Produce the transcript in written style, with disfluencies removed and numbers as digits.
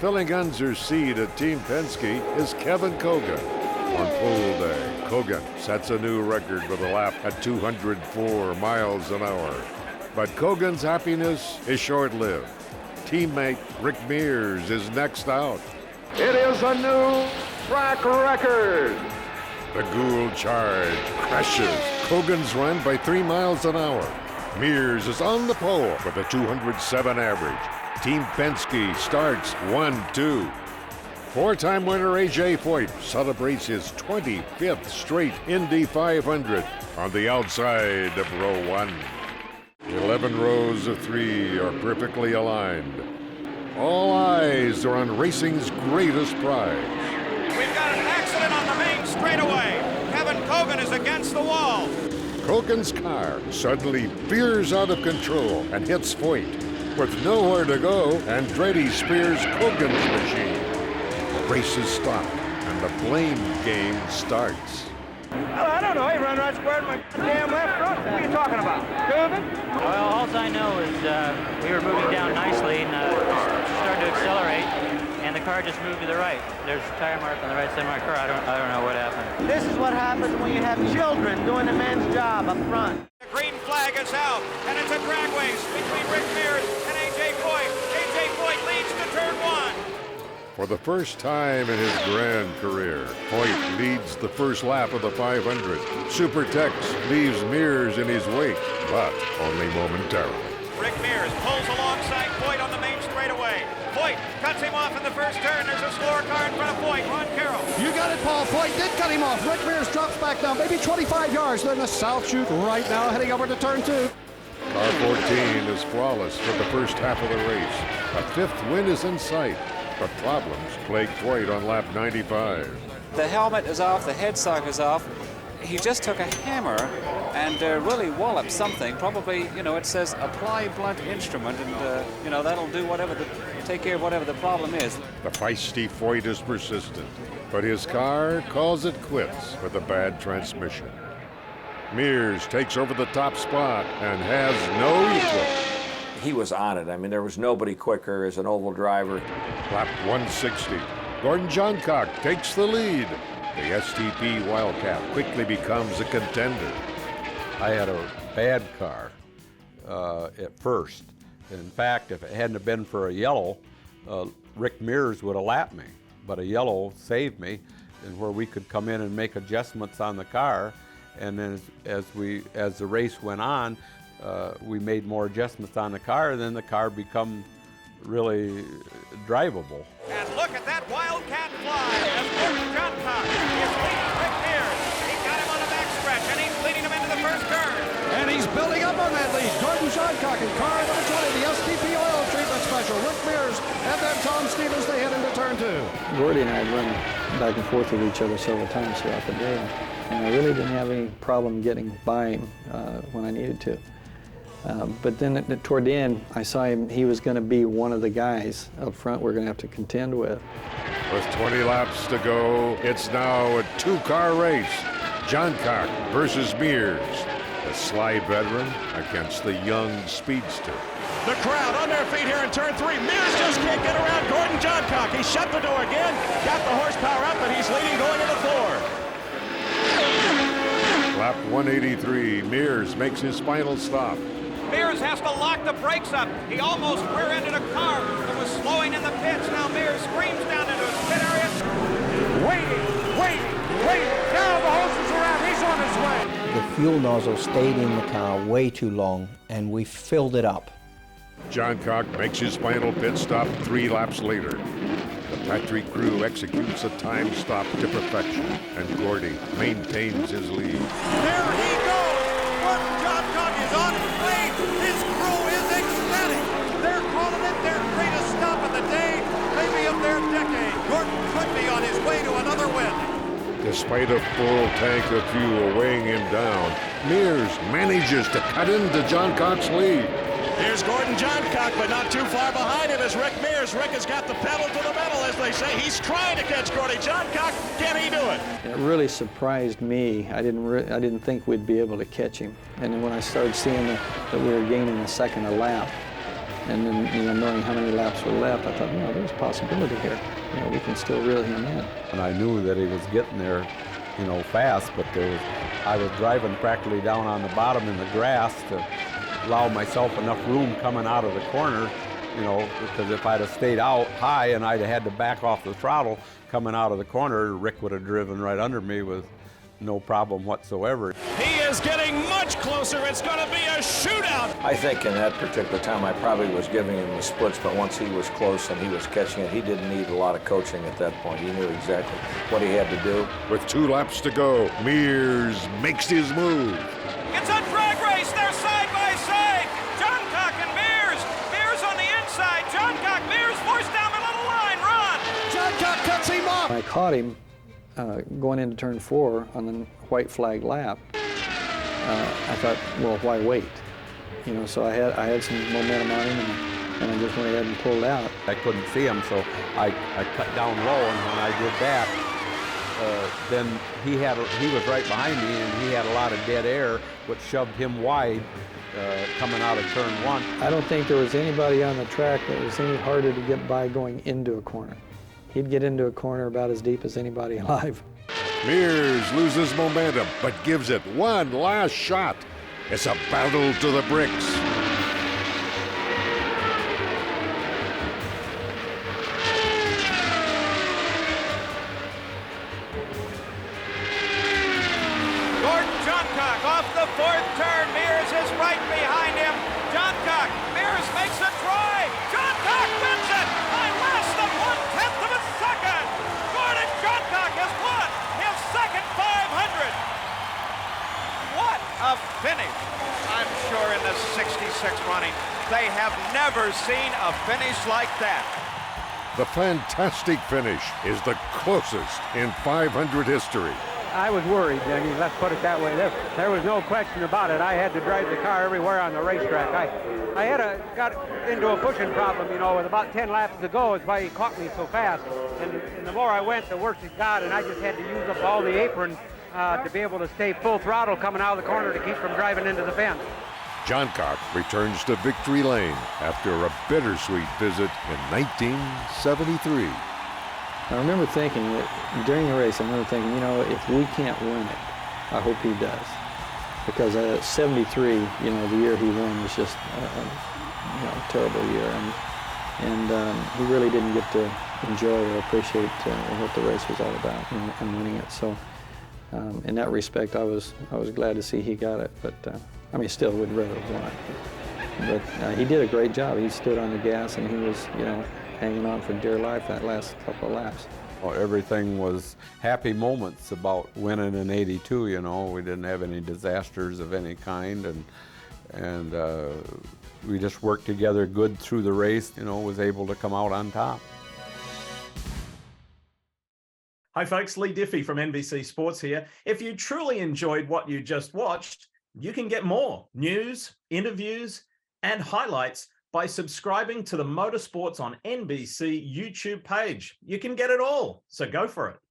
Filling Unser's seat at Team Penske is Kevin Kogan. On pole day, Kogan sets a new record with a lap at 204 miles an hour. But Kogan's happiness is short-lived. Teammate Rick Mears is next out. It is a new track record. The Gould charge crashes Kogan's run by 3 miles an hour. Mears is on the pole with a 207 average. Team Penske starts 1-2. Four-time winner A.J. Foyt celebrates his 25th straight Indy 500 on the outside of row 1. 11 rows of 3 are perfectly aligned. All eyes are on racing's greatest prize. We've got an accident on the main straightaway. Kevin Kogan is against the wall. Kogan's car suddenly veers out of control and hits Foyt. With nowhere to go, Andretti spears Kogan's machine. The race is stopped and the blame game starts. Well, I don't know. He run right square in my damn left front. What are you talking about? Kogan? Well, all I know is we were moving down nicely and started to accelerate, and the car just moved to the right. There's a tire mark on the right side of my car. I don't know what happened. This is what happens when you have children doing a man's job up front. The green flag is out, and it's a drag race between Rick Mears and A.J. Foyt. A.J. Foyt leads to turn 1. For the first time in his grand career, Foyt leads the first lap of the 500. Supertex leaves Mears in his wake, but only momentarily. Rick Mears pulls alongside Foyt on the main straightaway. Foyt cuts him off in the first turn. There's a slower car in front of Foyt. Ron Carroll. You got it, Paul. Foyt did cut him off. Rick Mears drops back down, maybe 25 yards. They're in the south chute right now, heading over to turn 2. Car 14 is flawless for the first half of the race. A 5th win is in sight, but problems plague Foyt on lap 95. The helmet is off, the headstock is off. He just took a hammer and really walloped something. Probably, it says apply blunt instrument, and that'll do take care of whatever the problem is. The feisty Foyt is persistent, but his car calls it quits with a bad transmission. Mears takes over the top spot and has no equal. He was on it. I mean, there was nobody quicker as an oval driver. Lap 160. Gordon Johncock takes the lead. The STP Wildcat quickly becomes a contender. I had a bad car at first. In fact, if it hadn't have been for a yellow, Rick Mears would have lapped me. But a yellow saved me, and where we could come in and make adjustments on the car. And then as the race went on, we made more adjustments on the car, and then the car become really drivable. And look at that Wildcat fly as Gordon Johncock is leading Rick Mears. He got him on the backstretch, and he's leading him into the first turn. And he's building up on that lead. Gordon Johncock in car number 20, the STP oil treatment special. Rick Mears and then Tom Stevens, they head into turn 2. Gordy and I had run back and forth with each other several times throughout the day, and I really didn't have any problem getting by him when I needed to. But then toward the end, I saw him, he was going to be one of the guys up front we're going to have to contend with. With 20 laps to go, it's now a 2-car race. Johncock versus Mears, the sly veteran against the young speedster. The crowd on their feet here in turn 3. Mears just can't get around Gordon Johncock. He shut the door again, got the horsepower up, and he's leading going into 4. Lap 183, Mears makes his final stop. Mears has to lock the brakes up. He almost rear-ended a car that was slowing in the pits. Now Mears screams down into his pit area. Wait. Now the hoses are out. He's on his way. The fuel nozzle stayed in the car way too long, and we filled it up. Johncock makes his final pit stop 3 laps later. The Patrick crew executes a time stop to perfection, and Gordy maintains his lead. There he goes! Gordon Johncock is on his way! His crew is ecstatic! They're calling it their greatest stop of the day, maybe of their decade. Gordon could be on his way to another win. Despite a full tank of fuel weighing him down, Mears manages to cut into Johncock's lead. Here's Gordon Johncock, but not too far behind him is Rick Mears. Rick has got the pedal to the metal, as they say. He's trying to catch Gordon Johncock. Can he do it? It really surprised me. I didn't think we'd be able to catch him. And then when I started seeing that we were gaining a second a lap, And then, you know, knowing how many laps were left, I thought, no, there's a possibility here. You know, we can still reel him in. And I knew that he was getting there, you know, fast, but I was driving practically down on the bottom in the grass to allow myself enough room coming out of the corner, you know, because if I'd have stayed out high and I'd have had to back off the throttle coming out of the corner, Rick would have driven right under me with no problem whatsoever. He is getting much closer. It's going to be a shootout. I think in that particular time I probably was giving him the splits, but once he was close and he was catching it, he didn't need a lot of coaching at that point. He knew exactly what he had to do. With 2 laps to go, Mears makes his move. It's a drag race. They're side by side. Johncock and Mears. Mears on the inside. Johncock, Mears forced down the little line. Run. Johncock cuts him off. I caught him going into turn 4 on the white flag lap. I thought, well, why wait? You know, so I had some momentum on him, and I just went ahead and pulled out. I couldn't see him, so I cut down low, and when I did that, then he was right behind me, and he had a lot of dead air, which shoved him wide coming out of turn 1. I don't think there was anybody on the track that was any harder to get by going into a corner. He'd get into a corner about as deep as anybody alive. Mears loses momentum, but gives it one last shot. It's a battle to the bricks. Gordon Johncock off the 4th turn. Mears is right behind him. Johncock, Mears makes a try. Johncock wins it by less than 1/10 of a second. Gordon Johncock has won his second 500. What a finish. I'm sure in the 66 running, they have never seen a finish like that. The fantastic finish is the closest in 500 history. I was worried. I mean, let's put it that way. There was no question about it. I had to drive the car everywhere on the racetrack. I got into a pushing problem, you know, with about 10 laps to go. It's why he caught me so fast. And the more I went, the worse it got, and I just had to use up all the apron to be able to stay full throttle coming out of the corner to keep from driving into the fence. Johncock returns to victory lane after a bittersweet visit in 1973. I remember thinking that during the race, you know, if we can't win it, I hope he does. Because 73, you know, the year he won was just you know, a terrible year. And he really didn't get to enjoy or appreciate what the race was all about and winning it. So in that respect, I was glad to see he got it. But I mean, still would rather have won it. But he did a great job. He stood on the gas and he was, you know, hanging on for dear life that last couple of laps. Well, everything was happy moments about winning in '82, you know. We didn't have any disasters of any kind, and we just worked together good through the race, you know, was able to come out on top. Hi folks, Lee Diffie from NBC Sports here. If you truly enjoyed what you just watched, you can get more news, interviews, and highlights by subscribing to the Motorsports on NBC YouTube page. You can get it all, so go for it.